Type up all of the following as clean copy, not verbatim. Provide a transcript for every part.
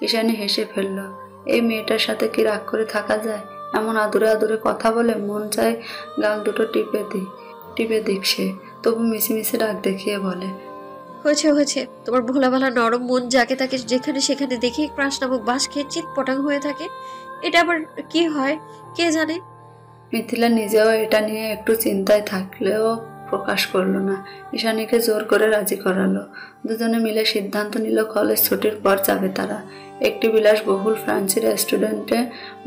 ঈশানী হেসে ফেলল। এই মেয়েটার সাথে কি রাগ করে থাকা যায়? এমন আদুরে আদুরে কথা বলে, মন চায় গাল দুটো টিপে দিক সে। তবু মিছিমিছি রাগ দেখিয়ে বলে, হয়েছে হয়েছে, তোমার ভোলা ভালা নরম মন যাকে তাকে যেখানে সেখানে দেখি ক্রাশ নামক বাস খেয়ে চিৎপটাং হয়ে থাকে। এটা আবার কি হয় কে জানে। মিথিলা নিজেও এটা নিয়ে একটু চিন্তায় থাকলেও প্রকাশ করলো না। ঈশানীকে জোর করে রাজি করালো। দুজনে মিলে সিদ্ধান্ত নিল কলেজ ছুটির পর যাবে তারা। একটি বিলাসবহুল ফ্রান্সি রেস্টুরেন্টে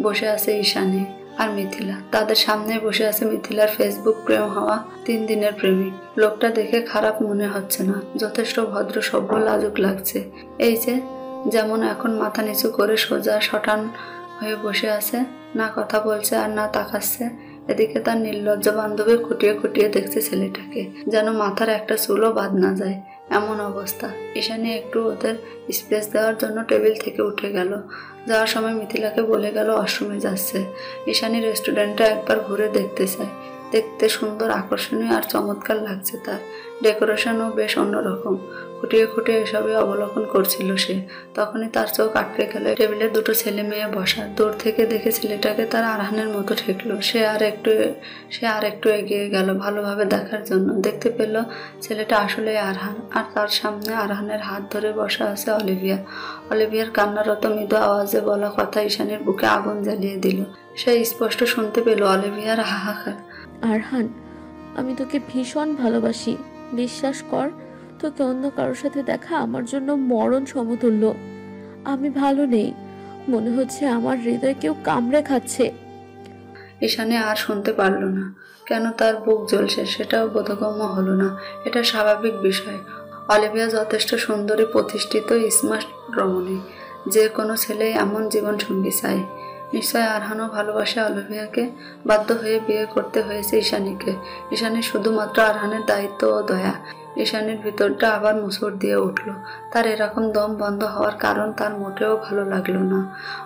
বসে আছে ঈশানী আর মিথিলা। তাদের সামনে বসে আছে মিথিলার ফেসবুক প্রেম হওয়া 3 দিনের প্রেমিক। লোকটা দেখে খারাপ মনে হচ্ছে না, যথেষ্ট ভদ্র, সভ্য, লাজুক লাগছে। এই যে যেমন এখন মাথা নিচু করে সোজা শটান হয়ে বসে আছে, না কথা বলছে আর না তাকাচ্ছে। এদিকে তার নির্লজ্জ বান্ধবী খুঁটিয়ে খুঁটিয়ে দেখছে ছেলেটাকে, যেন মাথার একটা চুলও বাদ না যায়, এমন অবস্থা। ঈশানী একটু ওদের স্পেস দেওয়ার জন্য টেবিল থেকে উঠে গেল। যাওয়ার সময় মিথিলাকে বলে গেল ওয়াশরুমে যাচ্ছে। ঈশানী রেস্টুরেন্টটা একবার ঘুরে দেখতে চায়। দেখতে সুন্দর, আকর্ষণীয় আর চমৎকার লাগছে তার। ডেকোরেশনও বেশ অন্যরকম। খুঁটিয়ে খুঁটিয়ে এসবই অবলোকন করছিল সে। তখনই তার চোখ আটকে গেল টেবিলে দুটো ছেলে মেয়ে বসা। দূর থেকে দেখে ছেলেটাকে তার আরহানের মতো ঠেকলো। সে আর একটু এগিয়ে গেল ভালোভাবে দেখার জন্য। দেখতে পেল ছেলেটা আসলে আরহান, আর তার সামনে আরহানের হাত ধরে বসা আছে অলিভিয়া। অলিভিয়ার কান্নারত মৃদু আওয়াজে বলা কথা ঈশানীর বুকে আগুন জ্বালিয়ে দিল। সে স্পষ্ট শুনতে পেল অলিভিয়ার হাহাকার। আরহান, আমি তোকে ভীষণ ভালোবাসি, বিশ্বাস কর। তোকে অন্য কারোর সাথে দেখা আমার জন্য মরণ সমতুল্য। আমি ভালো নেই, মনে হচ্ছে আমার হৃদয় কেউ কামড়ে খাচ্ছে। ঈশানী আর শুনতে পারল না। কেন তার বুক জ্বলছে সেটাও বোধগম্য হলো না। এটা স্বাভাবিক বিষয়। অলিভিয়া যথেষ্ট সুন্দরী, প্রতিষ্ঠিত, স্মার্ট রমণী। যে কোনো ছেলেই এমন জীবনসঙ্গী চায়। নিশ্চয় আরহানও ভালোবাসে অলিভিয়াকে। বাধ্য হয়ে বিয়ে করতে হয়েছে ঈশানীকে। ঈশানীর শুধুমাত্র আরহানের দায়িত্ব ও দয়া। ঈশানীর ভিতরটা আবার মুসর দিয়ে উঠল। তার এরকম দম বন্ধ হওয়ার কারণ তার মোটেও ভালো লাগলো না।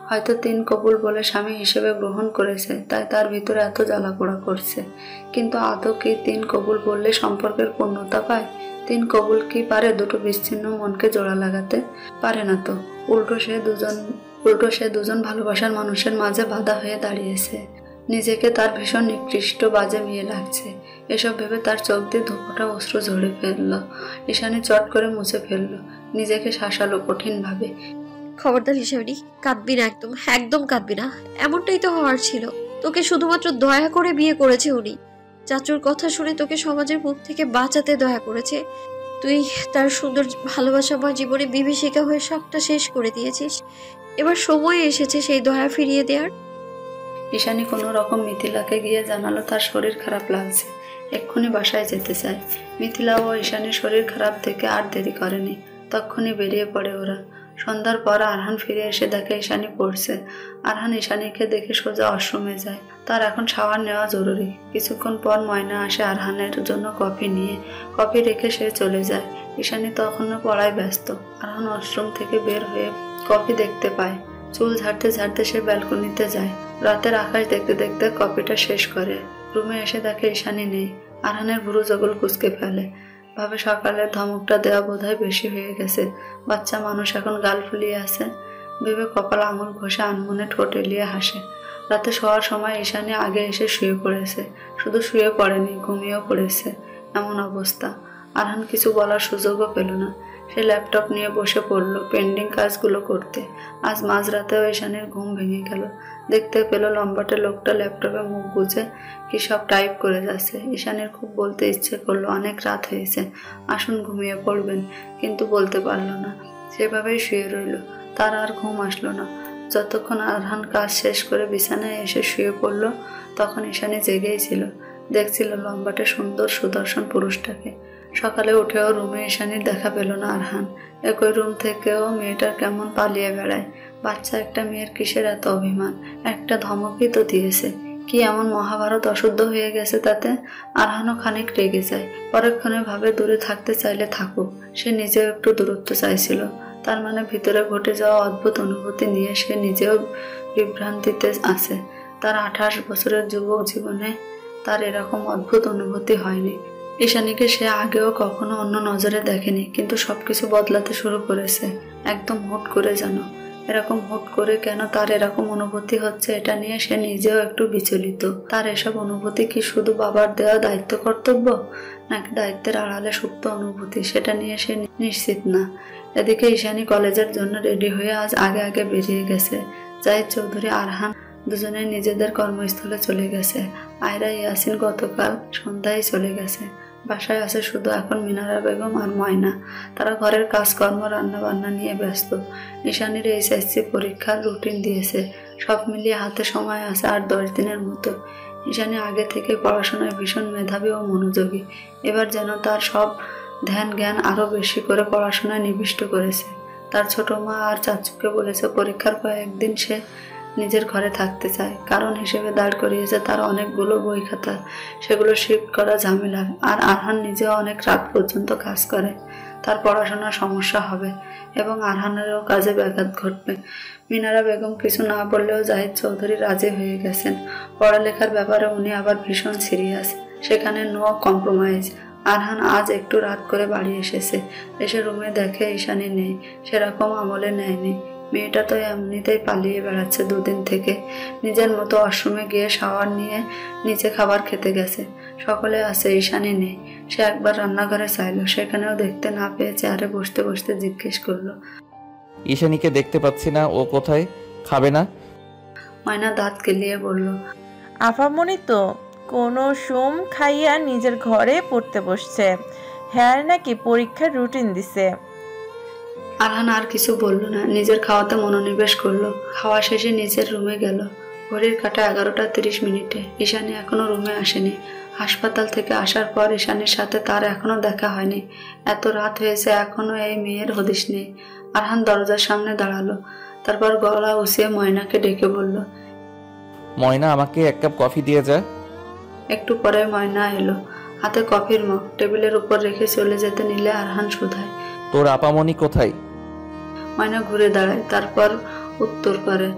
হয়তো 3 কবুল বলে স্বামী হিসেবে গ্রহণ করেছে, তাই তার ভিতরে এত জ্বালাপোড়া করছে। কিন্তু আদৌ কি 3 কবুল বললে সম্পর্কের পূর্ণতা পায়? 3 কবুল কি পারে দুটো বিচ্ছিন্ন মনকে জোড়া লাগাতে? পারে না তো। উল্টো সে দুজন ভালোবাসার মানুষের মাঝে বাধা হয়ে দাঁড়িয়েছে। নিজেকে তার ভীষণ নিকৃষ্ট, বাজে মেয়ে লাগছে। এসব ভেবে তার চোখ দিয়ে ধোঁপটা অশ্রু ঝরে ফেলল। ঈশানী চট করে মুছে ফেলল। নিজেকে শাসালো কঠিনভাবে। খবরদার হিসাবনি, কাঁদবি না, একদম একদম কাঁদবি না। এমনটাই তো হওয়ার ছিল। তোকে শুধুমাত্র দয়া করে বিয়ে করেছে উনি। চাচুর কথা শুনে তোকে সমাজের মুখ থেকে বাঁচাতে দয়া করেছে। তুই তার সুন্দর ভালোবাসাময় জীবনে বিভীষিকা হয়ে সবটা শেষ করে দিয়েছিস। এবার সময় এসেছে সেই দয়া ফিরিয়ে দেওয়ার। ঈশানী কোনো রকম মিথিলাকে গিয়ে জানালো তার শরীর খারাপ লাগছে, এক্ষুনি বাসায় যেতে চায়। মিথিলা ও ঈশানীর শরীর খারাপ থেকে আর দেরি করেনি, তখনই বেরিয়ে পড়ে ওরা। সন্ধ্যার পর আরহান ফিরে এসে দেখে ঈশানী পড়ছে। আরহান ঈশানীকে দেখে সোজা ওয়াশরুমে যায়। তার এখন শাওয়ার নেওয়া জরুরি। কিছুক্ষণ পর ময়না আসে আরহানের জন্য কফি নিয়ে। কফি রেখে সে চলে যায়। ঈশানী তখনও পড়ায় ব্যস্ত। আরহান ওয়াশরুম থেকে বের হয়ে কফি দেখতে পায়। চুল ঝাড়তে ঝাড়তে সে ব্যালকনিতে যায়। রাতের আকাশ দেখতে দেখতে কফিটা শেষ করে রুমে এসে দেখে ঈশানী নেই। আরহানের ভুরু জগল কুঁচকে ফেলে। ভাবে সকালের ধমকটা দেওয়া বোধহয় বেশি হয়ে গেছে। বাচ্চা মানুষ এখন গাল ফুলিয়ে আছে ভেবে কপাল আঙুল ঘষে আনমনে ঠোঁট এলিয়ে হাসে। রাতে শোয়ার সময় ঈশানী আগে এসে শুয়ে পড়েছে। শুধু শুয়ে পড়েনি, ঘুমিয়েও পড়েছে। এমন অবস্থা। আরহান কিছু বলার সুযোগও পেল না। সে ল্যাপটপ নিয়ে বসে পড়ল পেন্ডিং কাজগুলো করতে। আজ মাঝরাতেও ঈশানীর ঘুম ভেঙে গেল। দেখতে পেল লম্বাটে লোকটা ল্যাপটপে মুখ গুজে কি সব টাইপ করে যাচ্ছে। ঈশানীর খুব বলতে ইচ্ছে করলো, অনেক রাত হয়েছে, আসুন ঘুমিয়ে পড়বেন, কিন্তু বলতে পারল না। সেভাবেই শুয়ে রইল। তার আর ঘুম আসলো না। যতক্ষণ আরহান কাজ শেষ করে বিছানায় এসে শুয়ে পড়ল, তখন ঈশানী জেগেই ছিল। দেখছিল লম্বাটে সুন্দর সুদর্শন পুরুষটাকে। সকালে উঠেও রুমে ঈশানীর দেখা পেল না আরহান। একই রুম থেকেও মেয়েটার কেমন পালিয়ে বেড়ায়। বাচ্চা একটা মেয়ের কিসের এত অভিমান? একটা ধমকই তো দিয়েছে। কি এমন মহাভারত অশুদ্ধ হয়ে গেছে তাতে? আরহানও খানিক রেগে যায়। পরক্ষণে ভাবে দূরে থাকতে চাইলে থাকুক। সে নিজেও একটু দূরত্ব চাইছিল। তার মানে ভিতরে ঘটে যাওয়া অদ্ভুত অনুভূতি নিয়ে সে নিজেও বিভ্রান্তিতে আছে। তার 28 বছরের যুবক জীবনে তার এরকম অদ্ভুত অনুভূতি হয়নি। ঈশানীকে সে আগেও কখনো অন্য নজরে দেখেনি, কিন্তু সবকিছু বদলাতে শুরু করেছে একদম হুট করে যেন। এরকম হুট করে কেন তার এরকম অনুভূতি হচ্ছে এটা নিয়ে সে নিজেও একটু বিচলিত। তার এসব অনুভূতি কি শুধু বাবার দেওয়া দায়িত্ব কর্তব্য, নাকি দায়িত্বের আড়ালে সুপ্ত অনুভূতি, সেটা নিয়ে সে নিশ্চিত না। এদিকে ঈশানী কলেজের জন্য রেডি হয়ে আজ আগে আগে বেরিয়ে গেছে। জাহিদ চৌধুরী আরহান দুজনে নিজেদের কর্মস্থলে চলে গেছে। আয়রা ইয়াসিন গতকাল সন্ধ্যায় চলে গেছে। বাসায় আছে শুধু এখন মিনারা বেগম আর ময়না। তারা ঘরের কাজকর্ম রান্না বান্না নিয়ে ব্যস্ত। ঈশানীর এইচএসসি পরীক্ষার রুটিন দিয়েছে। সব মিলিয়ে হাতে সময় আছে আর 10 দিনের মতো। ঈশানী আগে থেকে পড়াশোনায় ভীষণ মেধাবী ও মনোযোগী। এবার যেন তার সব ধ্যান জ্ঞান আরো বেশি করে পড়াশোনায় নিবিষ্ট করেছে। তার ছোট মা আর চাচুকে বলেছে পরীক্ষার কয়েকদিন সে নিজের ঘরে থাকতে চায়। কারণ হিসেবে দাঁড় করিয়েছে তার অনেকগুলো বই খাতা, সেগুলো শিফট করা ঝামেলার। আর আরহান নিজেও অনেক রাত পর্যন্ত কাজ করে। তার পড়াশোনার সমস্যা হবে এবং আরহানেরও কাজে ব্যাঘাত ঘটবে। মিনারা বেগম কিছু না বললেও জাহিদ চৌধুরী রাজি হয়ে গেছেন। পড়ালেখার ব্যাপারে উনি আবার ভীষণ সিরিয়াস, সেখানে নো কম্প্রোমাইজ। আরহান আজ একটু রাত করে বাড়ি এসেছে। এসে রুমে দেখে ঈশানী নেই, সেরকম আমলে নেয়নি। মেয়েটা তো এমনিতেই পালিয়ে বেড়াচ্ছে 2 দিন থেকে। নিজের মতো ওয়াশরুমে গিয়ে শাওয়ার নিয়ে নিচে খাবার খেতে গেছে। সকলে আছে, ঈশানী নেই। সে একবার রান্নাঘরে চাইল, সেখানেও দেখতে না পেয়ে চেয়ারে বসতে বসতে জিজ্ঞেস করলো, ঈশানীকে দেখতে পাচ্ছি না, ও কোথায়? খাবে না? ময়না দাঁত কেলিয়ে বলল, আফামনি তো কোনো সোম খাইয়া নিজের ঘরে পড়তে বসছে। হ্যাঁ নাকি পরীক্ষার রুটিন দিছে। আরহান আর কিছু বলল না, নিজের খাওয়াতে মনোনিবেশ করলো। খাওয়া শেষে নিচের রুমে গেল। ঘড়ির কাঁটা 11:30। ঈশানী এখনো রুমে আসেনি। হাসপাতাল থেকে আসার পর ঈশানীর সাথে তার এখনো দেখা হয়নি। এত রাত হয়েছে, এখনো এই মেয়ের হদিশ নেই। আরহান দরজার সামনে দাঁড়ালো, তারপর গলা উঁচিয়ে ময়নাকে ডেকে বলল, ময়না, আমাকে 1 কাপ কফি দিয়ে যা। একটু পরে ময়না এলো, হাতে কফির মগ। টেবিলের উপর রেখে চলে যেতে নিলে আরহান শুধায়, তোর আপামনি কোথায়? ময়না ঘুরে দাঁড়ায়, তারপর উত্তর করে,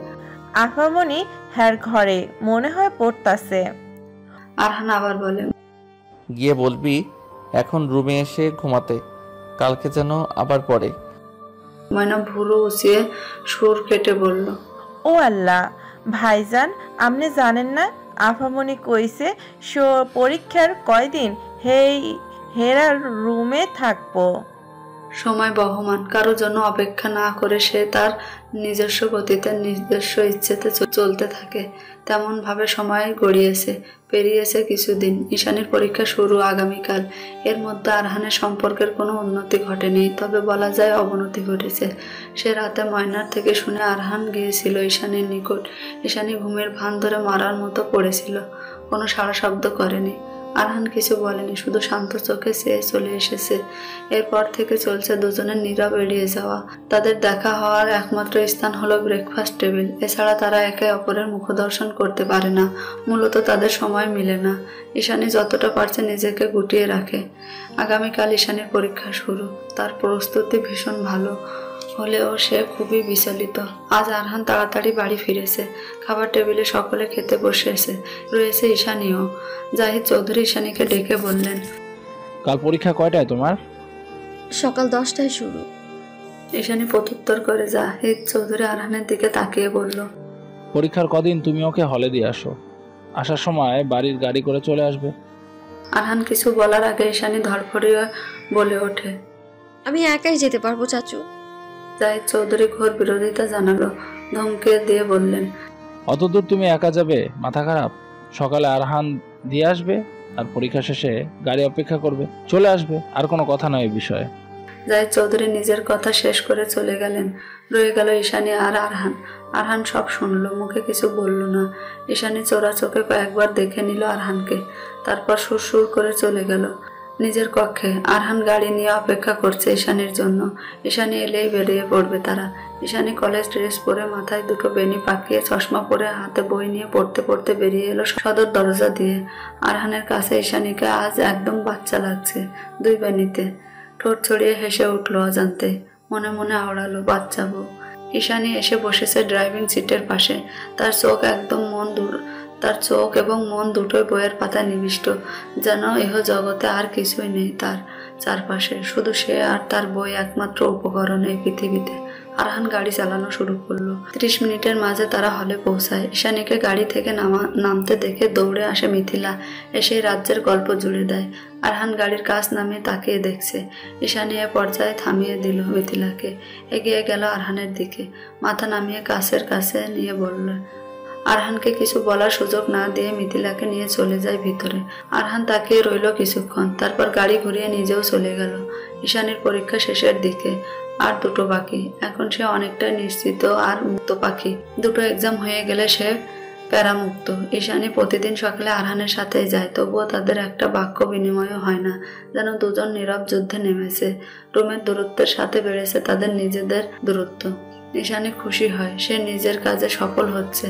আফামনি হ্যার ঘরে মনে হয় পড়তাছে। আরহান আবার বলে, গিয়ে বলবি এখন রুমে এসে ঘুমাতে, কালকে যেন আবার পড়ে। ময়না ভুরু উঁচিয়ে সুর কেটে বলল, ও আল্লাহ, ভাইজান আপনি জানেন না আফামনি কইছে পরীক্ষার কয়দিন হেরা রুমে থাকবো। সময় বহমান, কারো জন্য অপেক্ষা না করে সে তার নিজস্ব গতিতে নিজস্ব ইচ্ছেতে চলতে থাকে। তেমন ভাবে সময় গড়িয়েছে, পেরিয়েছে কিছুদিন। ঈশানীর পরীক্ষা শুরু আগামীকাল। এর মধ্যে আরহানের সম্পর্কের কোনো উন্নতি ঘটেনি, তবে বলা যায় অবনতি ঘটেছে। সে রাতে ময়নার থেকে শুনে আরহান গিয়েছিল ঈশানীর নিকট। ঈশানী ঘুমের ভান ধরে মারার মতো পড়েছিল, কোনো সাড়া শব্দ করেনি। আরহান কিছু বলেনি, শুধু শান্ত চোখে চেয়ে চলে এসেছে। এরপর থেকে চলছে দুজনের নীরব এড়িয়ে যাওয়া। তাদের দেখা হওয়ার একমাত্র স্থান হলো ব্রেকফাস্ট টেবিল। এছাড়া তারা একে অপরের মুখদর্শন করতে পারে না। মূলত তাদের সময় মিলে না। ঈশানী যতটা পারছে নিজেকে গুটিয়ে রাখে। আগামীকাল ঈশানীর পরীক্ষা শুরু। তার প্রস্তুতি ভীষণ ভালো হলেও সে খুবই বিচলিত। আজ আরহান তাড়াতাড়ি বাড়ি ফিরেছে। খাবার টেবিলে সকলে খেতে বসেছে, রয়েছে ঈশানীও। জাহিদ চৌধুরী ঈশানীকে ডেকে বললেন, কাল পরীক্ষা কয়টায় তোমার? সকাল 10টায় শুরু। ঈশানী প্রত্যুত্তর করে। জাহিদ চৌধুরী আরহানের দিকে তাকিয়ে বলল, পরীক্ষার কদিন তুমি ওকে হলে দিয়ে আসো, আসার সময় বাড়ির গাড়ি করে চলে আসবে। আরহান কিছু বলার আগে ঈশানী ধরফড়িয়ে বলে ওঠে, আমি একাই যেতে পারবো চাচু। জাহিদ চৌধুরী ঘোর বিরোধিতা জানালো, ধমকে দিয়ে বললেন, অতদূর তুমি একা যাবে? মাথা খারাপ? সকালে আরহান দিয়ে আসবে আর পরীক্ষা শেষে গাড়ি অপেক্ষা করবে, চলে আসবে। আর কোনো কথা নয় এই বিষয়ে। জাহিদ চৌধুরী নিজের কথা শেষ করে চলে গেলেন। রয়ে গেল ঈশানী আর আরহান। আরহান সব শুনলো, মুখে কিছু বলল না। ঈশানী চোরা চোখে কয়েকবার দেখে নিল আরহানকে, তারপর সুরসুর করে চলে গেল নিজের কক্ষে। আরহান গাড়ি নিয়ে অপেক্ষা করছে ঈশানীর জন্য। ঈশানী এলেই বেরিয়ে পড়বে তারা। ঈশানী কলেজ ড্রেস পরে, মাথায় দুটো বেনি পাকিয়ে, চশমা পরে, হাতে বই নিয়ে পড়তে পড়তে বেরিয়ে এলো সদর দরজা দিয়ে। আরহানের কাছে ঈশানীকে আজ একদম বাচ্চা লাগছে। 2 বেনিতে ঠোঁট ছড়িয়ে হেসে উঠলো অজান্তে। মনে মনে আওড়ালো, বাচ্চা বউ। ঈশানী এসে বসেছে ড্রাইভিং সিটের পাশে। তার চোখ এবং মন দুটোই বইয়ের পাতায় নিবিষ্ট। যেন ইহ জগতে আর কিছুই নেই তার চারপাশে, শুধু সে আর তার বই একমাত্র উপকরণ এই পৃথিবীতে। আরহান গাড়ি চালানো শুরু করলো। 30 মিনিটের মাঝে তারা হলে পৌঁছায়। ঈশানীকে গাড়ি থেকে নামতে দেখে দৌড়ে আসে মিথিলা, এসে রাজ্যের গল্প জুড়ে দেয়। আরহান গাড়ির কাছ নামিয়ে তাকিয়ে দেখছে। ঈশানী এ পর্যায়ে থামিয়ে দিল মিথিলাকে, এগিয়ে গেল আরহানের দিকে, মাথা নামিয়ে কাছের কাছে নিয়ে বলল। আরহানকে কিছু বলার সুযোগ না দিয়ে মিথিলাকে নিয়ে চলে যায় ভিতরে। আরহান তাকিয়ে রইল কিছুক্ষণ, তারপর গাড়ি ঘুরিয়ে নিজেও চলে গেল। ঈশানীর পরীক্ষা শেষের দিকে, আর 2টো বাকি। এখন সে অনেকটাই নিশ্চিত আর মুক্ত পাখি। 2টো এক্সাম হয়ে গেলে সে প্যারামুক্ত। ঈশানী প্রতিদিন সকালে আরহানের সাথে যায়, তবুও তাদের একটা বাক্য বিনিময় হয় না, যেন দুজন নীরব যুদ্ধে নেমেছে। রুমের দূরত্বের সাথে বেড়েছে তাদের নিজেদের দূরত্ব। ঈশানী খুশি হয়, সে নিজের কাজে সফল হচ্ছে।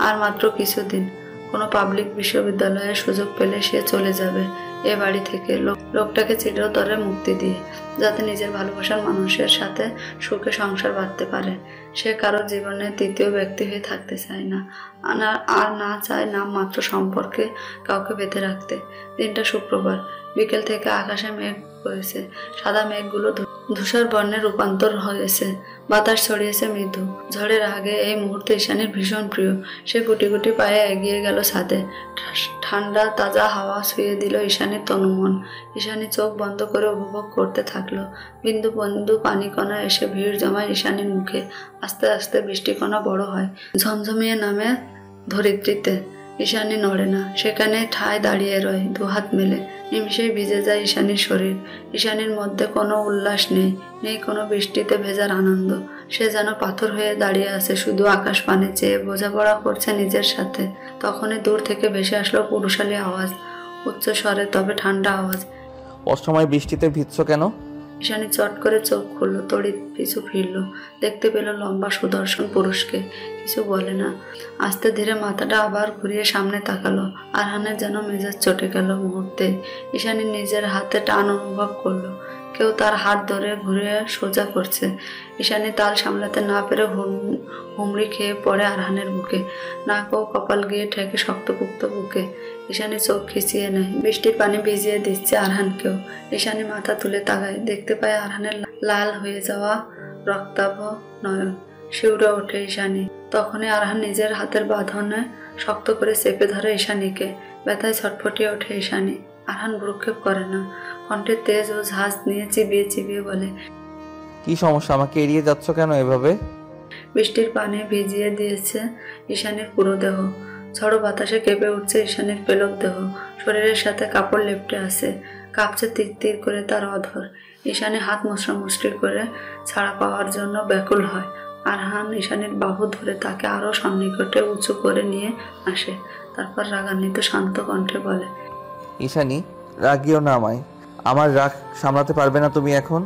আর মাত্র কিছুদিন, কোনো পাবলিক বিশ্ববিদ্যালয়ের সুযোগ পেলে সে চলে যাবে এ বাড়ি থেকে, লোকটাকে চিরতরে মুক্তি দিয়ে, যাতে নিজের ভালোবাসার মানুষের সাথে সুখে সংসার বাঁধতে পারে। সে কারো জীবনের 3য় ব্যক্তি হয়ে থাকতে চায় না, আর না চায় নামমাত্র সম্পর্কে কাউকে বেঁধে রাখতে। দিনটা শুক্রবার, বিকেল থেকে আকাশে মেঘ হয়েছে। সাদা মেঘগুলো ধূসর বর্ণে রূপান্তর হয়েছে। বাতাস ছড়িয়েছে মৃদু। ঝড়ের আগে এই মুহূর্তে ঈশানীর ভীষণ প্রিয়। সে গুটি গুটি পায়ে এগিয়ে গেল ছাদে। ঠান্ডা তাজা হাওয়া ছুঁয়ে দিল ঈশানীর তনুমন। ঈশানী চোখ বন্ধ করে উপভোগ করতে থাকলো। বিন্দু বিন্দু পানিকণা এসে ভিড় জমায় ঈশানীর মুখে। আস্তে আস্তে বৃষ্টিকণা বড় হয়, ঝমঝমিয়ে নামে ধরিত্রীতে। ঈশানী নড়ে না, সেখানে ঠায় দাঁড়িয়ে রয়, 2 হাত মেলে। নিমিষেই ভিজে যায় ঈশানীর শরীর। ঈশানীর মধ্যে কোনো উল্লাস নেই, নেই কোনো বৃষ্টিতে ভেজার আনন্দ। সে যেন পাথর হয়ে দাঁড়িয়ে আছে, শুধু আকাশ পানে চেয়ে বোঝাপড়া করছে নিজের সাথে। তখনই দূর থেকে ভেসে আসলো পুরুষালী আওয়াজ, উচ্চ স্বরে তবে ঠান্ডা আওয়াজ। অসময় বৃষ্টিতে ভিজছ কেন? ঈশানী চট করে চোখ খুললো, তড়িৎ পিছু ফিরল। দেখতে পেল লম্বা সুদর্শন পুরুষকে। কিছু বলে না, আস্তে ধীরে মাথাটা আবার ঘুরিয়ে সামনে তাকালো। আরহানের যেন মেজাজ চটে গেল মুহূর্তে। ঈশানী নিজের হাতে টান অনুভব করলো, কেউ তার হাত ধরে ঘুরে সোজা করছে। ঈশানী তাল সামলাতে না পেরে হুমড়ি খেয়ে পড়ে আরহানের বুকে। নাক ও কপাল গিয়ে ঠেকে শক্তপুক্ত বুকে। ঈশানী চোখ খিচিয়ে নেয়, বৃষ্টির পানি ভিজিয়ে দিচ্ছে আরহানকেও। ঈশানী মাথা তুলে তাকায়, দেখতে পায় আরহানের লাল হয়ে যাওয়া রক্তাভ নয়ন। শিউরে ওঠে ঈশানী। তখনই আরহান নিজের হাতের বাঁধনে শক্ত করে চেপে ধরে ঈশানীকে। ব্যথায় ছটফটিয়ে ওঠে ঈশানী। আরহান ভ্রুক্ষেপ করে না, কণ্ঠে তেজ ও ঝাঁজ নিয়ে চিবিয়ে চিবিয়ে বলে, কি সমস্যা? আমাকে এড়িয়ে যাচ্ছ কেন এভাবে? বৃষ্টির পানি ভিজিয়ে দিয়েছে ঈশানীর পুরো দেহ। ঝড়ো বাতাসে কেঁপে উঠছে ঈশানীর পেলক দেহ। শরীরের সাথে কাপড় লেপটে আছে, কাঁপছে তীর তীর করে তার অধর। ঈশানী হাত মুচড়ি করে ছাড়া পাওয়ার জন্য ব্যাকুল হয়। আরহান ঈশানীর বাহু ধরে তাকে আরো সন্নিকটে উঁচু করে নিয়ে আসে। তারপর রাগান্বিত শান্ত কণ্ঠে বলে, ঈশানী, রাগিও না আমায়। আমার রাগ সামলাতে পারবে না তুমি এখন?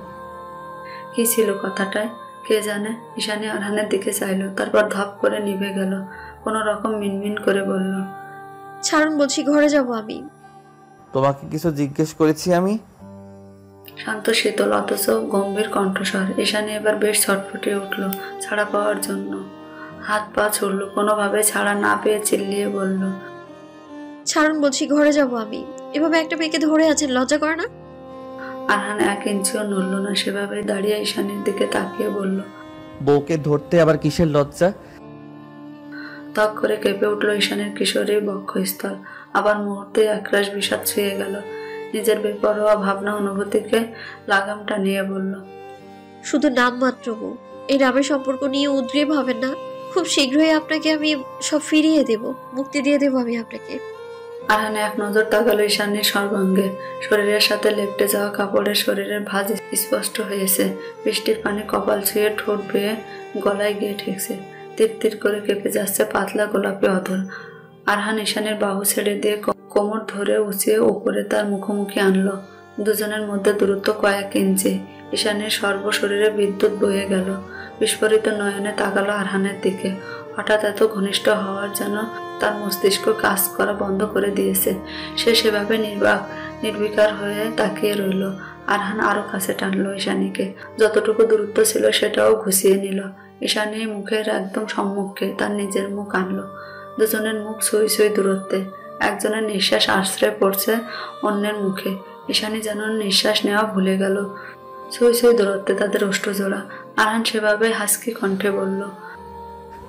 কি ছিল কথাটায় কে জানে। ঈশানী আরহানের দিকে চাইল, তারপর ধপ করে নিভে গেল। কোনো রকম মিনমিন করে বলল, ছাড়ুন বলছি, ঘরে যাব আমি। তোমাকে কিছু জিজ্ঞেস করেছি আমি? শান্ত শীতল অথচ গম্ভীর কণ্ঠস্বর। ঈশানী এবার বেশ ছটফটিয়ে উঠল ছাড়া পাওয়ার জন্য। হাত পা ছুড়ল, কোনোভাবে ছাড়া না পেয়ে চিল্লিয়ে বলল, ছাড়ুন বলছি, ঘরে যাব আমি। এভাবে একটা মেয়েকে ধরে আছেন, লজ্জা করে না? আরহান 1 ইঞ্চিও নড়ল না, সেভাবেই দাঁড়িয়ে ঈশানীর দিকে তাকিয়ে বলল, বউকে ধরতে আবার কিসের লজ্জা? তক করে কেঁপে উঠল ঈশানীর কিশোরীর বক্ষস্থল। আবার মুহূর্তে একরাশ বিষাদ ছুঁয়ে গেল। নিজের বেপরোয়া ভাবনা অনুভূতিকে লাগামটা নিয়ে বলল, শুধু নাম মাত্র বউ, এই নামের সম্পর্ক নিয়ে উদ্গ্রীব ভাবেন না। খুব শীঘ্রই আপনাকে আমি সব ফিরিয়ে দেব, মুক্তি দিয়ে দেব আমি আপনাকে। আরহান এক নজর তাকালো ঈশানীর সর্বাঙ্গে। শরীরের সাথে লেপটে যাওয়া কাপড়ের শরীরের ভাঁজ স্পষ্ট হয়েছে। বৃষ্টির পানি কপাল ছুঁয়ে ঠোঁট বেয়ে গলায় গিয়ে ঠেকছে। তীর তীর করে কেঁপে যাচ্ছে পাতলা গোলাপি অধর। আরহান ঈশানীর বাহু ছেড়ে দিয়ে কোমর ধরে উঁচিয়ে উপরে তার মুখোমুখি আনলো। দুজনের মধ্যে দূরত্ব কয়েক ইঞ্চি। ঈশানীর সর্বশরীরে বিদ্যুৎ বয়ে গেল। বিস্ফোরিত নয়নে তাকালো আরহানের দিকে। হঠাৎ এত ঘনিষ্ঠ হওয়ার যেন তার মস্তিষ্ক কাজ করা বন্ধ করে দিয়েছে। সে সেভাবে নির্বিকার হয়ে তাকিয়ে রইল। আরহান আরো কাছে টানলো ঈশানীকে। যতটুকু দূরত্ব ছিল সেটাও ঘুষিয়ে নিল। ঈশানী মুখের একদম সম্মুখে তার নিজের মুখ আনলো। দুজনের মুখ ছুঁই ছুঁই দূরত্বে। একজনের নিঃশ্বাস আশ্রয় পড়ছে অন্যের মুখে। ঈশানী যেন নিঃশ্বাস নেওয়া ভুলে গেল। ছুঁই ছুঁই দূরত্বে তাদের ওষ্ঠজোড়া। আরহান সেভাবে হাসকি কণ্ঠে বলল,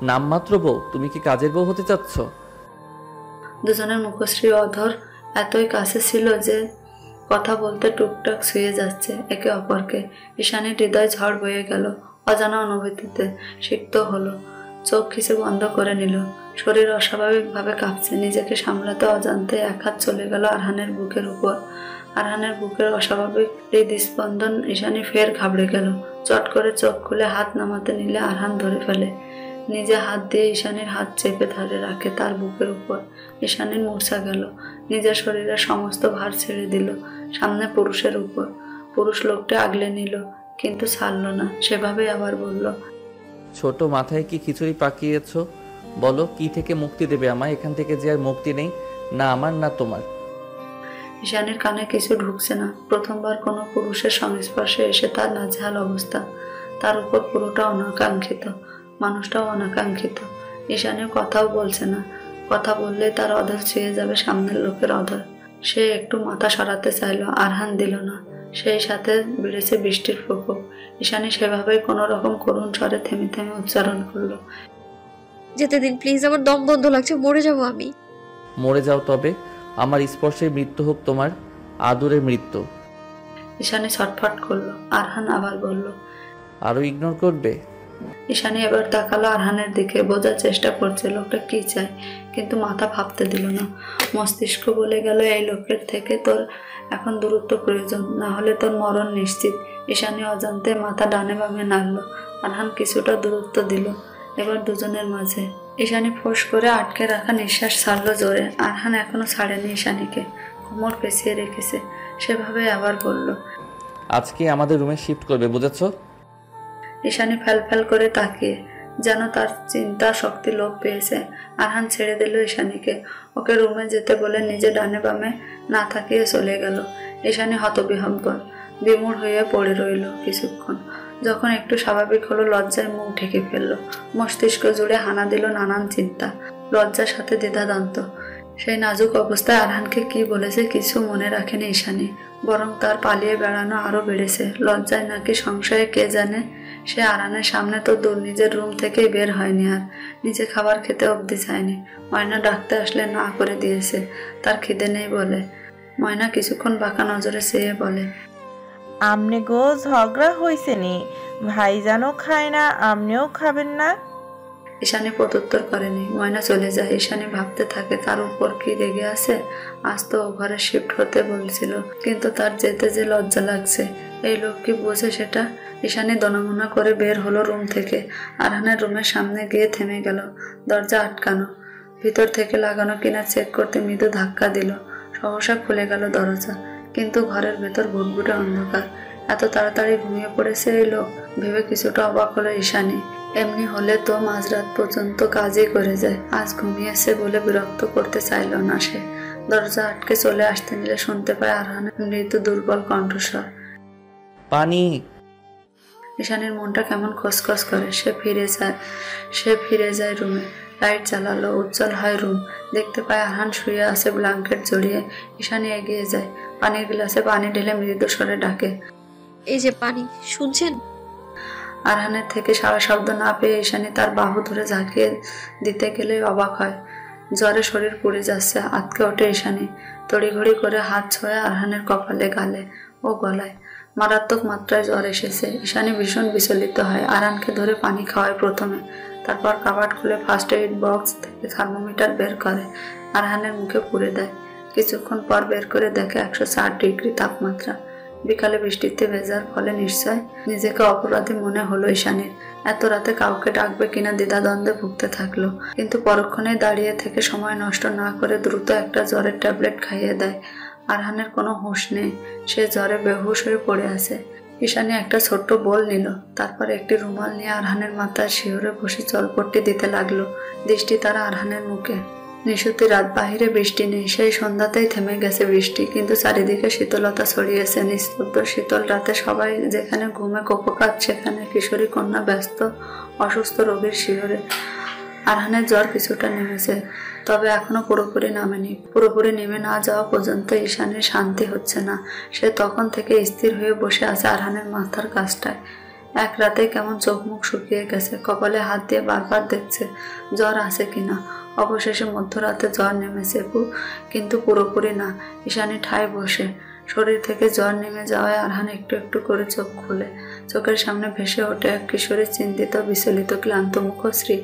নামমাত্র বউ, তুমি কি কাজের বউ হতে চাচ্ছ? দুজনের মুখশ্রী অধর এতই কাছে ছিল যে কথা বলতে টুকটাক ছুঁয়ে যাচ্ছে একে অপরকে। ঈশানীর হৃদয় ঝড় বয়ে গেল, অজানা অনুভূতিতে সিক্ত হলো। চোখ কিছু বন্ধ করে নিল, শরীর অস্বাভাবিকভাবে কাঁপছে। নিজেকে সামলাতে অজান্তে এক হাত চলে গেল আরহানের বুকের উপর। আরহানের বুকের অস্বাভাবিক হৃদস্পন্দন ঈশানী ফের ঘাবড়ে গেল। চট করে চোখ খুলে হাত নামাতে নিলে আরহান ধরে ফেলে। নিজে হাত দিয়ে ঈশানীর হাত চেপে ধরে রাখে তার বুকের উপর। ঈশানীর মূর্ছা গেল, নিজের শরীরের সমস্ত ভার ছেড়ে দিল সামনে পুরুষের উপর। পুরুষ লোকটি আগলে নিল, কিন্তু ছাড়ল না। সেভাবেই আবার বলল, ছোট মাথায় কি খিচুড়ি পাকিয়েছ? বলো, কি থেকে মুক্তি দেবে আমায়? এখান থেকে যে আর মুক্তি নেই, না আমার না তোমার। ঈশানীর কানে কিছু ঢুকছে না। প্রথমবার কোনো পুরুষের সংস্পর্শে এসে তার নাজেহাল অবস্থা। তার উপর পুরোটা অনাকাঙ্ক্ষিত, মানুষটাও অনাকাঙ্ক্ষিত। ঈশানী কথাও বলছে না। কথা বললে তার অধর ছুঁয়ে যাবে সামনের লোকের অধর। সে একটু মাথা সরাতে চাইল, আরহান দিল না। সেই সাথে বেড়েছে বৃষ্টির প্রকোপ। ঈশানী সেভাবেই কোনো রকম করুণ স্বরে থেমে থেমে উচ্চারণ করলো, যেতে দিন প্লিজ, আমার দম বন্ধ লাগছে, মরে যাবো আমি। মরে যাও তবে, আমার স্পর্শে মৃত্যু হোক তোমার, আদুরে মৃত্যু। ঈশানী ছটফট করলো। আরহান আবার বলল, আরো ইগনোর করবে? ঈশানী এবার তাকালো আরহানের দিকে, বোঝার চেষ্টা করছে লোকটা কি চায়, কিন্তু মাথা ভাবতে দিল না। মস্তিষ্ক বলে গেল, এই লোকের থেকে তোর এখন দূরত্ব প্রয়োজন, না হলে তোর মরণ নিশ্চিত। ঈশানী অজান্তে মাথা ডানে বামে নাড়লো। আরহান কিছুটা দূরত্ব দিল এবার দুজনের মাঝে। ঈশানী ফোঁস করে আটকে রাখা নিঃশ্বাস ছাড়লো জোরে। আরহান এখনো ছাড়েনি ঈশানীকে, কোমর পেঁচিয়ে রেখেছে। সেভাবে আবার বলল, আজকে আমাদের রুমে শিফট করবে, বুঝেছো? ঈশানী ফ্যাল করে তাকিয়ে, যেন তার চিন্তা শক্তি লোপ পেয়েছে। আরহান ছেড়ে দিল ঈশানীকে। ওকে রুমে যেতে বলে নিজে ডানে বামে না তাকিয়ে চলে গেল। ঈশানী হতবিহ্বল, বিমূঢ় হয়ে পড়ে রইল কিছুক্ষণ। যখন একটু স্বাভাবিক হলো, লজ্জায় মুখ ঢেকে ফেললো। মস্তিষ্ক জুড়ে হানা দিল নানান চিন্তা, লজ্জার সাথে দ্বিধাদ্বন্দ্ব। সেই নাজুক অবস্থায় আরহানকে কি বলেছে কিছু মনে রাখেনি ঈশানী, বরং তার পালিয়ে বেড়ানো আরো বেড়েছে। লজ্জায় নাকি সংশয়ে কে জানে। সে আরহানের সামনে তো দূর, নিজের রুম থেকেই বের হয়নি, আর নিজে খাবার খেতে অবধি চায়নি। ময়না ডাকতে আসলে না করে দিয়েছে, তার খিদে নেই বলে। ময়না কিছুক্ষণ বাঁকা নজরে চেয়ে বলে, আমনে গো ঝগড়া হয়েছে নি? ভাইজানও খায় না, আমনেও খাবেন না? ঈশানী প্রত্যুত্তর করেনি। ময়না চলে যায়। ঈশানী ভাবতে থাকে তার উপর কি রেগে আছে। আজ তো ও ঘরে শিফট হতে বলছিল, কিন্তু তার যেতে যে লজ্জা লাগছে। এই লোক কি বোঝে সেটা? ঈশানী দনমনা করে বের হলো রুম থেকে। আরহানের রুমের সামনে গিয়ে থেমে গেল। দরজা আটকানো, ভিতর থেকে লাগানো কিনা চেক করতে মৃদু ধাক্কা দিল। সহসা খুলে গেল দরজা, কিন্তু ঘরের ভেতর ঘুটঘুটে অন্ধকার। এত তাড়াতাড়ি ঘুমিয়ে পড়েছে এই লোক ভেবে কিছুটা অবাক হলো ঈশানী। এমনি হলে তো মাঝরাত পর্যন্ত কাজই করে যায়। আজ ঘুমিয়েছে বলে বিরক্ত করতে চাইল না সে। দরজা আটকে চলে আসতে নিলে শুনতে পায় আরহানের মৃদু দুর্বল কণ্ঠস্বর, পানি। ঈশানীর মনটা কেমন খসখস করে। সে ফিরে যায় রুমে। লাইট জ্বালালো, উজ্জ্বল হয় রুম। দেখতে পায় আরহান শুয়ে আছে ব্ল্যাঙ্কেট জড়িয়ে। ঈশানী এগিয়ে যায়, পানির গ্লাসে পানি ঢেলে মৃদু স্বরে ডাকে, এই যে পানি, শুনছেন? আরহানের থেকে সারা শব্দ না পেয়ে ঈশানী তার বাহু ধরে ঝাঁকিয়ে দিতে গেলে অবাক হয়। জ্বরে শরীর পুড়ে যাচ্ছে। আতকে ওঠে ঈশানী, তড়িঘড়ি করে হাত ছোঁয়ে আরহানের কপালে, গালে ও গলায়। মারাত্মক মাত্রায় জ্বর এসেছে। ঈশানী ভীষণ বিচলিত হয়। আরহানকে ধরে পানি খাওয়ায় প্রথমে, তারপর কাবার্ড খুলে ফার্স্ট এইড বক্স থেকে থার্মোমিটার বের করে আরহানের মুখে পুরে দেয়। কিছুক্ষণ পর বের করে দেখে 104 ডিগ্রি তাপমাত্রা। বিকালে বৃষ্টিতে ভেজার ফলে নিশ্চয় নিজেকে অপরাধী মনে হলো ঈশানীর। এত রাতে কাউকে ডাকবে কিনা দ্বিধাদ্বন্দ্বে ভুগতে থাকলো, কিন্তু পরক্ষণে দাঁড়িয়ে থেকে সময় নষ্ট না করে দ্রুত একটা জ্বরের ট্যাবলেট খাইয়ে দেয়। আরহানের কোনো হুঁশ নেই, সে জ্বরে বেহুশ হয়ে পড়ে আছে। ঈশানী একটা ছোট্ট বোল নিল, তারপর একটি রুমাল নিয়ে আরহানের মাথায় শিহরে বসে জলপট্টি দিতে লাগলো। দৃষ্টি তারা আরহানের মুখে। নিশুতি রাত, বাহিরে বৃষ্টি নেই। সেই সন্ধ্যাতেই থেমে গেছে বৃষ্টি, কিন্তু চারিদিকে শীতলতা ছড়িয়েছে। নিস্তব্ধ শীতল রাতে সবাই যেখানে ঘুমে কোপকাত, সেখানে কিশোরী কন্যা ব্যস্ত অসুস্থ রোগীর শিহরে। আরহানের জ্বর কিছুটা নেমেছে, তবে এখনো পুরোপুরি নামেনি। পুরোপুরি নেমে না যাওয়া পর্যন্ত ঈশানীর শান্তি হচ্ছে না। সে তখন থেকে স্থির হয়ে বসে আছে আরহানের মাথার কাছটায়। এক রাতে কেমন চোখ মুখ শুকিয়ে গেছে, কপালে হাত দিয়ে বারবার দেখছে জ্বর আছে কিনা। অবশেষে মধ্যরাতে জ্বর নেমেছে, কিন্তু পুরোপুরি না। ঈশানী ঠায় বসে। শরীর থেকে জ্বর নেমে যাওয়ায় আরহান একটু একটু করে চোখ খুলে। চোখের সামনে ভেসে ওঠে এক কিশোরীর চিন্তিত, বিচলিত, ক্লান্ত মুখশ্রী।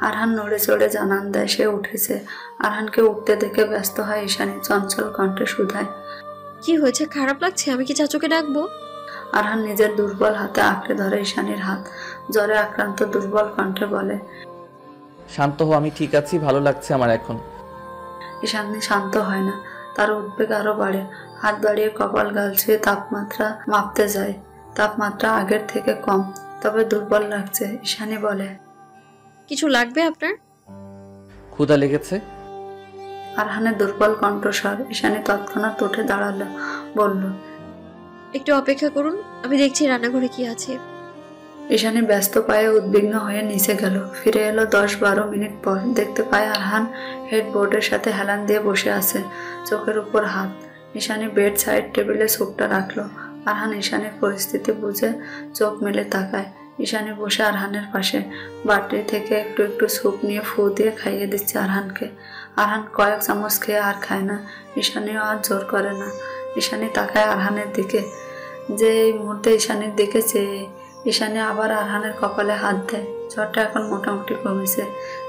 আরহান নড়ে চড়ে জানান দেয় সে উঠেছে। আরহানকে উঠতে দেখে ব্যস্ত হয় ঈশানী, চঞ্চল কণ্ঠে শুধায়, কি হয়েছে? খারাপ লাগছে? আমি কি চাচুকে ডাকবো? আরহান নিজের দুর্বল হাতে আঁকড়ে ধরে ঈশানীর হাত। জ্বরে আক্রান্ত দুর্বল কণ্ঠে বলে, শান্ত হও, আমি ঠিক আছি, ভালো লাগছে আমার এখন। ঈশানী শান্ত হয় না, তার উদ্বেগ আরো বাড়ে। হাত বাড়িয়ে কপাল গাল ছুঁয়ে তাপমাত্রা মাপতে যায়। তাপমাত্রা আগের থেকে কম, তবে দুর্বল লাগছে। ঈশানী বলে, কিছু লাগবে আপনার? ক্ষুধা লেগেছে। আরহানের দুর্বল কণ্ঠস্বর। ঈশানী তৎক্ষণাৎ উঠে দাঁড়ালো, বলল, একটু অপেক্ষা করুন, আমি দেখছি রান্নাঘরে কি আছে। ঈশানী ব্যস্ত পায়ে উদ্বিগ্ন হয়ে নিচে গেল। ফিরে এলো 10-12 মিনিট পর। দেখতে পায় আরহান হেডবোর্ডের সাথে হেলান দিয়ে বসে আছে, চোখের উপর হাত। ঈশানী বেড সাইড টেবিলে স্যুপটা রাখলো। আরহান ঈশানীর পরিস্থিতি বুঝে চোখ মেলে তাকায়। ঈশানী বসে আরহানের পাশে, বাটি থেকে একটু একটু স্যুপ নিয়ে ফু দিয়ে খাইয়ে দিচ্ছে আরহানকে। আরহান কয়েক চামচ খেয়ে আর খায় না। ঈশানীও আর জোর করে না। ঈশানী তাকায় আরহানের দিকে, যে এই মুহূর্তে ঈশানীর দিকে চেয়ে। ঈশানী আবার আরহানের কপালে হাত দেয়। জ্বরটা এখন মোটামুটি কমেছে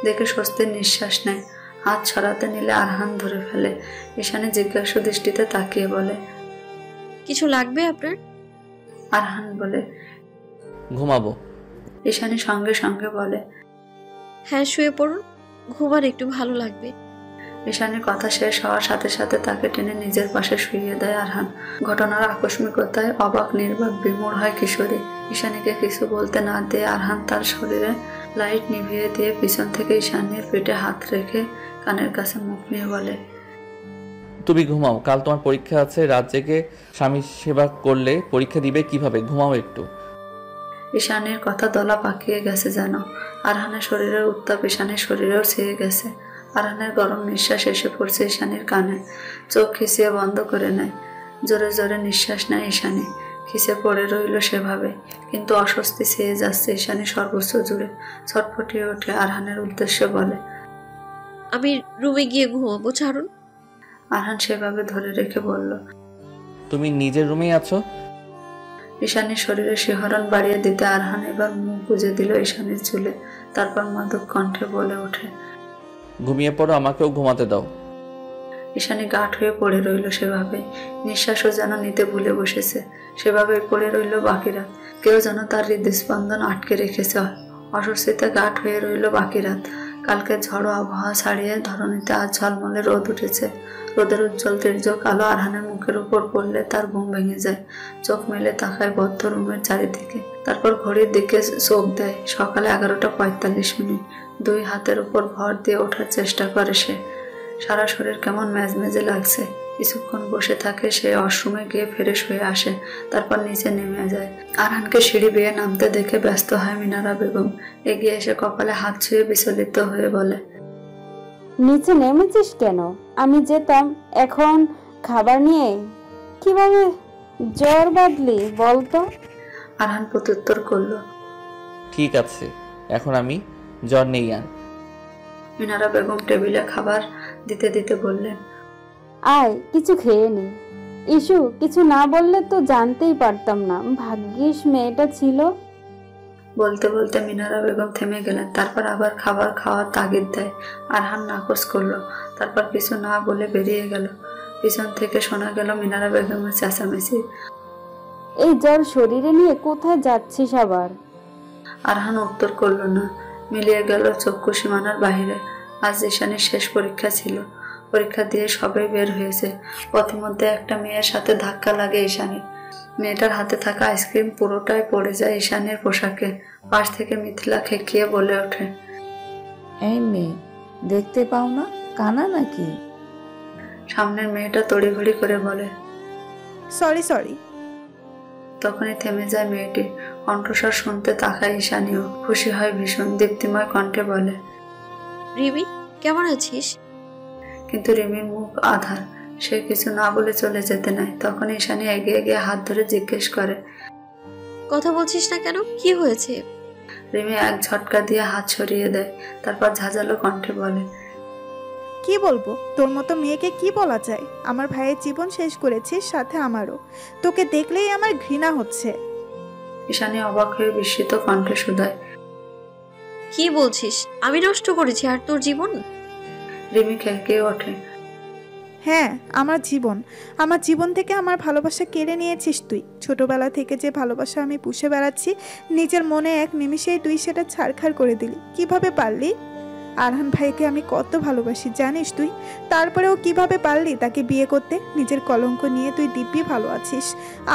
দেখে স্বস্তির নিঃশ্বাস নেয়। হাত ছড়াতে নিলে আরহান ধরে ফেলে। ঈশানী জিজ্ঞাসু দৃষ্টিতে তাকিয়ে বলে, কিছু লাগবে আপনার? আরহান বলে, ঘুমাবো। ঈশানী সঙ্গে সঙ্গে বলে, হ্যাঁ, শুয়ে পড়ুন, ঘুমান, একটু ভালো লাগবে। ঈশানীর কথা শেষ হওয়ার সাথে সাথে তাকে টেনে নিজের পাশে শুইয়ে দেয় আরহান। ঘটনার আকস্মিকতায় অবাক, নির্বাক, বিমূঢ় হয় কিশোরী। ঈশানীকে কিছু বলতে না দিয়ে আরহান তার শরীরে লাইট নিভিয়ে দিয়ে পিছন থেকে ঈশানীর পেটে হাত রেখে কানের কাছে মুখ নিয়ে বলে, তুমি ঘুমাও, কাল তোমার পরীক্ষা আছে। রাত জেগে স্বামী সেবা করলে পরীক্ষা দিবে কিভাবে? ঘুমাও একটু। ঈশানীর কথা দলা পাকিয়ে গেছে যেন। আরহানের শরীরের উত্তাপ ঈশানীর শরীরেও ছেয়ে গেছে। আরহানের গরম নিঃশ্বাস এসে পড়ছে ঈশানীর কানে। চোখ খিচিয়ে বন্ধ করে নেয়। জোরে জোরে নিঃশ্বাস নেয় ঈশানী। খিচে পড়ে রইল সেভাবে, কিন্তু অস্বস্তি ছেয়ে যাচ্ছে ঈশানী সর্বোচ্চ জুড়ে। ছটফটিয়ে ওঠে, আরহানের উদ্দেশ্যে বলে, আমি রুমে গিয়ে ঘুমাবো, ছাড়ুন। আরহান সেভাবে ধরে রেখে বলল, তুমি নিজের রুমেই আছো? ঈশানীর শরীরে শিহরণ বাড়িয়ে দিতে আরহান এবার মুখ গুজে দিল ঈশানীর চুলে। তারপর মাদক কণ্ঠে বলে ওঠে, ঘুমিয়ে পড়ো, আমাকেও ঘুমাতে দাও। ঈশানী গাঢ় হয়ে পড়ে রইল সেভাবে। নিঃশ্বাসও যেন নিতে ভুলে বসেছে। সেভাবেই পড়ে রইল বাকি রাত। কেউ যেন তার হৃদস্পন্দন আটকে রেখেছে। অস্বস্তিতে গাঢ় হয়ে রইল বাকি রাত। কালকে ঝড়ো আবহাওয়া ছাড়িয়ে ধরণীতে আজ ঝলমলে রোদ উঠেছে। রোদের উজ্জ্বল তির্যক আলো আরহানের মুখের উপর পড়লে তার ঘুম ভেঙে যায়। চোখ মেলে তাকায় বদ্ধ রুমের চারিদিকে। তারপর ঘড়ির দিকে চোখ দেয়। সকালে 11:45। 2 হাতের উপর ভর দিয়ে ওঠার চেষ্টা করে সে। সারা শরীর কেমন ম্যাজমেজে লাগছে। কিছুক্ষণ বসে থাকে সে। ওয়াশরুমে গিয়ে ফ্রেশ হয়ে আসে, তারপর নিচে নেমে যায়। আরহানকে সিঁড়ি বেয়ে নামতে দেখে ব্যস্ত হয় মিনারা বেগম। এগিয়ে এসে কপালে হাত ছুঁয়ে বিচলিত হয়ে বলে, নিচে নেমেছিস কেন? আমি যেতাম এখন খাবার নিয়ে। কিভাবে জ্বর বাঁধলি বলতো? আরহান প্রত্যুত্তর করল, ঠিক আছে, এখন আমি জ্বর নেই আর। মিনারা বেগম টেবিলে খাবার দিতে দিতে বললেন, আয় কিছু খেয়ে নি। ইস্যু কিছু না বললে তো জানতেই পারতাম না। ভাগ্যিস মেয়েটা ছিল। বলতে বলতে মিনারা বেগম থেমে গেলেন। তারপর আবার খাবার খাওয়ার তাগিদ দেয়। আরহান নাকচ করলো। তারপর কিছু না বলে বেরিয়ে গেল। পিছন থেকে শোনা গেল মিনারা বেগমের চেঁচামেচি, এই জ্বর শরীরে নিয়ে কোথায় যাচ্ছিস আবার? আরহান উত্তর করল না। মিলিয়ে গেল চক্ষু সীমানার বাহিরে। আজ ঈশানীর শেষ পরীক্ষা ছিল। পরীক্ষা দিয়ে সবাই বের হয়েছে। পথিমধ্যে একটা মেয়ের সাথে ধাক্কা লাগে ঈশানী। মেয়েটার হাতে থাকা আইসক্রিম পুরোটাই পড়ে যায় ঈশানীর পোশাকে। পাশ থেকে মিথিলা খেকিয়ে বলে ওঠে, এই মেয়ে, দেখতে পাও না কানা নাকি? সামনের মেয়েটা তড়িঘড়ি করে বলে, সরি। তখনই থেমে যায় মেয়েটি। কণ্ঠস্বর শুনতে তাকায় ঈশানীও। খুশি হয় ভীষণ। দীপ্তিময় কণ্ঠে বলে, রিমি, কেমন আছিস? কিন্তু রিমির মুখ আধার। সে কিছু না বলে চলে যেতে নাই। তখন ঈশানী এগিয়ে গিয়ে হাত ধরে জিজ্ঞেস করে, কথা বলছিস না কেন? কি হয়েছে? রিমি এক ঝটকা দিয়ে হাত সরিয়ে দেয়, তারপর ঝাঁঝালো কণ্ঠে বলে, কি বলবো? তোর মতো মেয়েকে কি বলা যায়? আমার ভাইয়ের জীবন শেষ করেছিস, সাথে আমারও। তোকে দেখলেই আমার ঘৃণা হচ্ছে। ঈশানী অবাক হয়ে বিস্মিত কণ্ঠে শুধায়, কি বলছিস? আমি নষ্ট করেছি আর তোর জীবন? রিমি খেঁকিয়ে ওঠে, হ্যাঁ, আমার জীবন থেকে আমার ভালোবাসা কেড়ে নিয়েছিস তুই। ছোটবেলা থেকে যে ভালোবাসা আমি পুষে বেড়াচ্ছি, নিজের মনে এক নিমিষেই তুই সেটা ছারখার করে দিলি। কিভাবে পারলি? আরহান ভাইকে আমি কত ভালোবাসি জানিস তুই? তারপরেও কিভাবে পারলি তাকে বিয়ে করতে? নিজের কলঙ্ক নিয়ে তুই দিব্যি ভালো আছিস।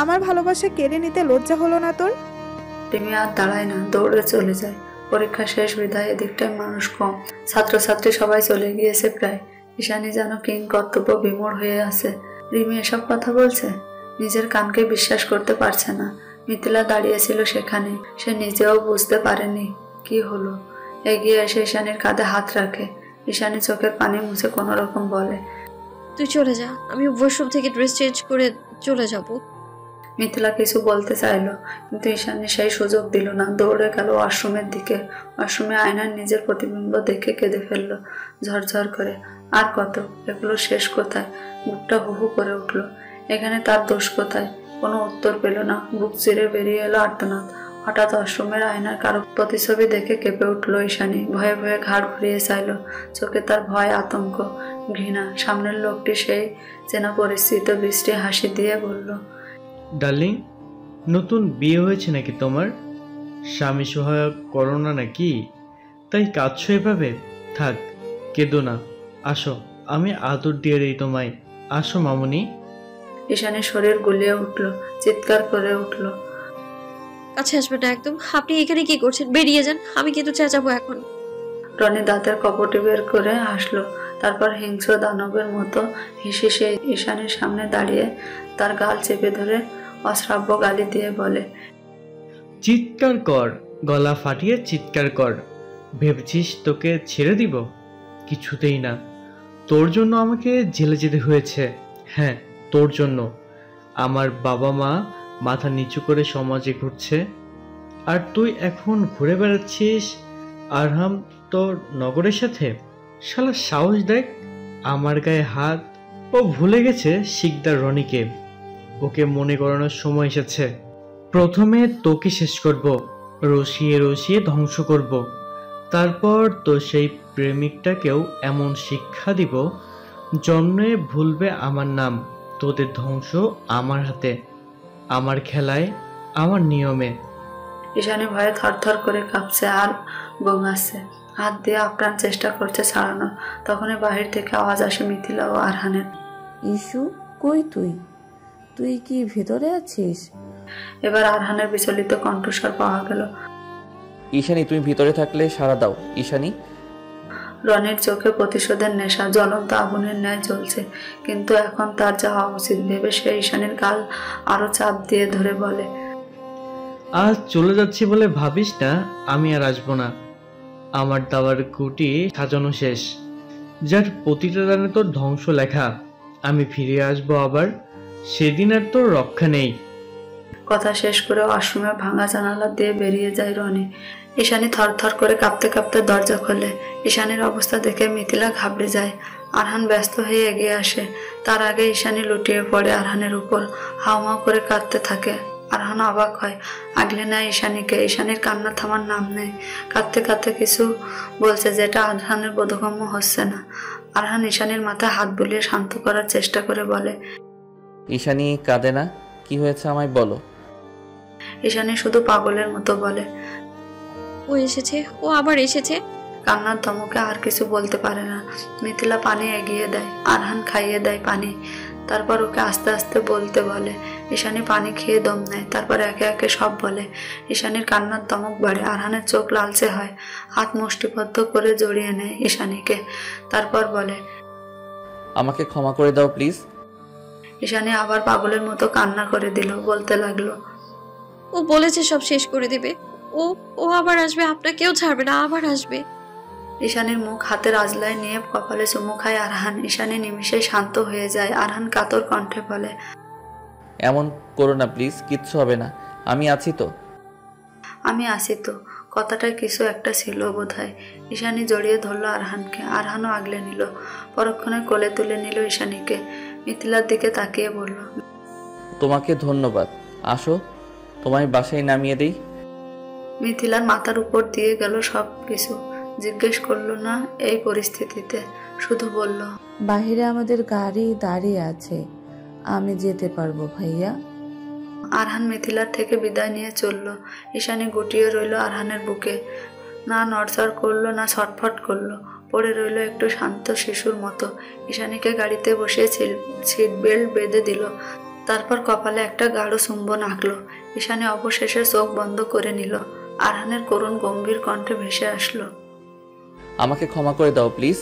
আমার ভালোবাসা কেড়ে নিতে লজ্জা হলো না তোর? রিমি আর দাঁড়ায় না, দৌড়ে চলে যায়। পরীক্ষা শেষ বিধায় এদিকটায় মানুষ কম, ছাত্রছাত্রী সবাই চলে গিয়েছে প্রায়। ঈশানী যেন কিং কর্তব্য বিমূঢ় হয়ে আছে। রিমি এসব কথা বলছে, নিজের কানকে বিশ্বাস করতে পারছে না। মিথিলা দাঁড়িয়েছিল সেখানে, সে নিজেও বুঝতে পারেনি কি হলো। এগিয়ে এসে ঈশানীর কাঁধে হাত রাখে। ঈশানী চোখের পানি মুছে কোনো রকম বলে, তুই চলে যা, আমি ওয়াশরুম থেকে ড্রেস চেঞ্জ করে চলে যাব। মিথিলা কিছু বলতে চাইলো, কিন্তু ঈশানী সেই সুযোগ দিল না। দৌড়ে গেল ওয়াশরুমের দিকে। ওয়াশরুমে আয়নার নিজের প্রতিবিম্ব দেখে কেঁদে ফেললো ঝরঝর করে। আর কত, এগুলো শেষ কোথায়? বুকটা হুহু করে উঠল। এখানে তার দোষ কোথায়? কোনো উত্তর পেল না। বুক চিরে বেরিয়ে এলো আর্তনাদ। হঠাৎ ওয়াশরুমের আয়নার কারো প্রতিছবি দেখে কেঁপে উঠল ঈশানী। ভয়ে ভয়ে ঘাড় ঘুরিয়ে চাইল। চোখে তার ভয়, আতঙ্ক, ঘৃণা। সামনের লোকটি সেই চেনা পরিচিত বৃষ্টি হাসি দিয়ে বলল, ডার্লিং, নতুন বিয়ে হয়েছে নাকি তোমার? স্বামী সহায়ক করো না নাকি? তাই কাঁদছো এভাবে? থাক, কেঁদো না। আসো, আমি আদর দিয়ে দিই তোমায়। আসো মামুনি। ঈশানীর শরীর গুলিয়ে উঠল, চিৎকার করে উঠল, কাছে আসবে না একদম। আপনি এখানে কি করছেন? বেরিয়ে যান, আমি কিন্তু চেঁচাবো এখন। রনি দাঁতের কপটি বের করে হাসলো। তারপর হিংস্র দানবের মতো হেসে সে ঈশানীর সামনে দাঁড়িয়ে তার গাল চেপে ধরে অশ্রাব্য গালি দিয়ে বলে, চিৎকার কর, গলা ফাটিয়ে চিৎকার কর। ভেবেছিস তোকে ছেড়ে দিব? কিছুতেই না। তোর জন্য আমাকে জেলে যেতে হয়েছে। হ্যাঁ, তোর জন্য। আমার বাবা মা মাথা নিচু করে সমাজে ঘুরছে, আর তুই এখন ঘুরে বেড়াচ্ছিস আরহাম তোর নগরের সাথে। শালা সাহস দেখ আমার গায়ে হাত। ও ভুলে গেছে শিকদার রনিকে। ওকে মনে করানোর সময় এসেছে। প্রথমে তোকে শেষ করব, রসিয়ে রসিয়ে ধ্বংস করব। তারপর তো সেই প্রেমিকটাকেও এমন শিক্ষা দিব, জন্মে ভুলবে আমার নাম। তোদের ধ্বংস আমার হাতে, আমার খেলায়, আমার নিয়মে। ঈশানী ভয়ে থরথর করে কাঁপছে আর গোঙাচ্ছে। হাত দিয়ে আপ্রাণ চেষ্টা করছে ছাড়ানোর। তখনই বাহির থেকে আওয়াজ আসে মিথিলা ও আরহানের। ইস্যু, কই তুই? তুই কি ভেতরে আছিস? এবার আরহানের বিচলিত কণ্ঠস্বর পাওয়া গেল, ঈশানী, তুমি ভিতরে থাকলে সাড়া দাও। ঈশানী। রনির চোখে প্রতিশোধের নেশা জ্বলন্ত আগুনের ন্যায় জ্বলছে, কিন্তু এখন তার যাওয়া উচিত ভেবে সে ঈশানীর গাল আরো চাপ দিয়ে ধরে বলে, আজ চলে যাচ্ছি বলে ভাবিস না আমি আর আসবো না। আমার দাবার কুটি সাজানো শেষ, যার প্রতিটা দানে তোর ধ্বংস লেখা। আমি ফিরে আসবো আবার, সেদিন আর তোর রক্ষা নেই। কথা শেষ করে ওয়াশরুমে ভাঙা জানালা দিয়ে বেরিয়ে যায় রনি। ঈশানী থরথর করে কাঁপতে কাঁপতে দরজা খোলে। ঈশানীর অবস্থা দেখে মিথিলা ঘাবড়ে যায়। আরহান ব্যস্ত হয়ে এগিয়ে আসে। তার আগে ঈশানী লুটিয়ে পড়ে আরহানের উপর, হাউমাউ করে কাঁদতে থাকে। আরহান অবাক হয়, আগলে নেয় ঈশানীকে। ঈশানীর কান্না থামার নাম নেই। কাঁদতে কাঁদতে কিছু বলছে যেটা আরহানের বোধগম্য হচ্ছে না। আরহান ঈশানীর মাথায় হাত বুলিয়ে শান্ত করার চেষ্টা করে বলে, ঈশানী কাঁদে না, কি হয়েছে আমায় বলো। ঈশানী শুধু পাগলের মতো বলে, ও এসেছে, ও আবার এসেছে। কান্নার ধমকে আর কিছু বলতে পারে না। মিথিলা পানি এগিয়ে দেয়, আরহান খাইয়ে দেয় পানি। তারপর ওকে আস্তে আস্তে বলতে বলে। ঈশানী পানি খেয়ে দম নেয়, তারপর একে একে সব বলে। ঈশানীর কান্নার ধমক বাড়ে, আরহানের চোখ লালচে হয়। হাত মুষ্টিবদ্ধ করে জড়িয়ে নেয় ঈশানীকে। তারপর বলে, আমাকে ক্ষমা করে দাও প্লিজ। ঈশানী আবার পাগলের মতো কান্না করে দিল, বলতে লাগলো, ও বলেছে সব শেষ করে দেবে। ও ও আবার আসবে, আপনাকেও ছাড়বে না, আবার আসবে। ঈশানীর মুখ হাতের আজলায় নিয়ে কপালে চুমু খায় আরহান। ঈশানী নিমিষে শান্ত হয়ে যায়। আরহান কাতর কণ্ঠে বলে, এমন করো না প্লিজ, কিচ্ছু হবে না, আমি আছি তো। আমি আসি তো। কথাটায় কিছু একটা ছিল বোধহয়। ঈশানী জড়িয়ে ধরলো আরহানকে, আরহানও আগলে নিল। পরক্ষণে কোলে তুলে নিল ঈশানীকে। মিথিলার দিকে তাকিয়ে বলল, তোমাকে ধন্যবাদ। আসো, তোমায় বাসায় নামিয়ে দিই। মিথিলার মাথার উপর দিয়ে গেল সব কিছু। জিজ্ঞেস করলো না এই পরিস্থিতিতে, শুধু বলল, বাহিরে আমাদের গাড়ি দাঁড়িয়ে আছে, আমি যেতে পারবো ভাইয়া। আরহান মিথিলার থেকে বিদায় নিয়ে চলল। ঈশানী গুটিয়ে রইল আরহানের বুকে। না নড়চড় করলো, না ছটফট করলো, পড়ে রইল একটু শান্ত শিশুর মতো। ঈশানীকে গাড়িতে বসে সিট বেল্ট বেঁধে দিল। তারপর কপালে একটা গাঢ় চুম্বন আঁকলো। ঈশানী অবশেষে চোখ বন্ধ করে নিল। আরহানের করুণ গম্ভীর কণ্ঠে ভেসে আসলো, আমাকে ক্ষমা করে দাও প্লিজ।